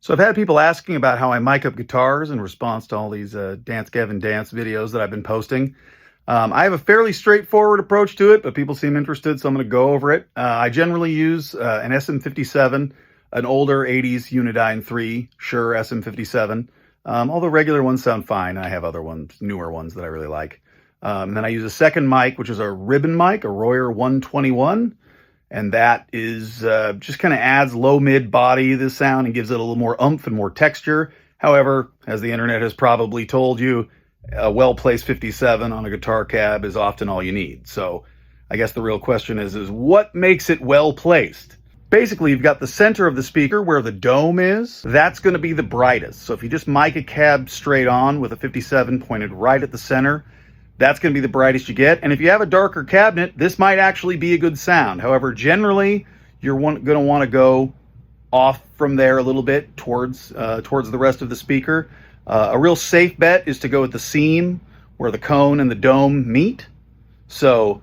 So I've had people asking about how I mic up guitars in response to all these Dance Gavin Dance videos that I've been posting. I have a fairly straightforward approach to it, but people seem interested, so I'm going to go over it. I generally use an SM57, an older 80s Unidyne 3 Shure SM57. Although regular ones sound fine. I have other ones, newer ones that I really like. And then I use a second mic, which is a ribbon mic, a Royer 121. And that is just kind of adds low-mid body to the sound and gives it a little more oomph and more texture. However, as the internet has probably told you, a well-placed 57 on a guitar cab is often all you need. So I guess the real question is what makes it well-placed? Basically, you've got the center of the speaker where the dome is. That's going to be the brightest. So if you just mic a cab straight on with a 57 pointed right at the center, that's going to be the brightest you get. And if you have a darker cabinet, this might actually be a good sound. However, generally, you're going to want to go off from there a little bit towards the rest of the speaker. A real safe bet is to go at the seam where the cone and the dome meet. So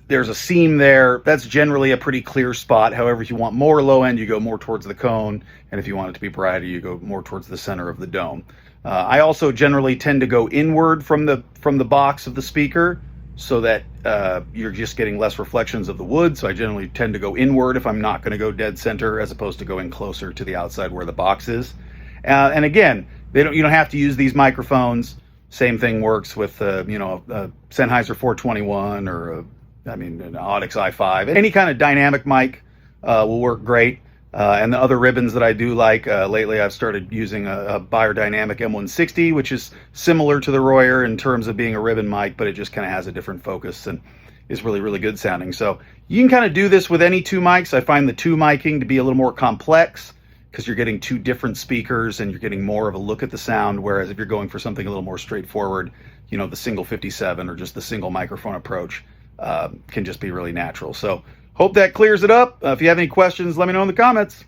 there's a seam there. That's generally a pretty clear spot. However, if you want more low end, you go more towards the cone. And if you want it to be brighter, you go more towards the center of the dome. I also generally tend to go inward from the box of the speaker so that you're just getting less reflections of the wood. So I generally tend to go inward if I'm not going to go dead center, as opposed to going closer to the outside where the box is. And again, you don't have to use these microphones. Same thing works with a Sennheiser 421 or an Audix i5. Any kind of dynamic mic will work great. And the other ribbons that I do like, lately I've started using a Beyerdynamic M160, which is similar to the Royer in terms of being a ribbon mic, but it just kind of has a different focus and is really, really good sounding. So you can kind of do this with any two mics. I find the two miking to be a little more complex because you're getting two different speakers and you're getting more of a look at the sound. Whereas if you're going for something a little more straightforward, the single 57 or just the single microphone approach can just be really natural. So hope that clears it up. If you have any questions, let me know in the comments.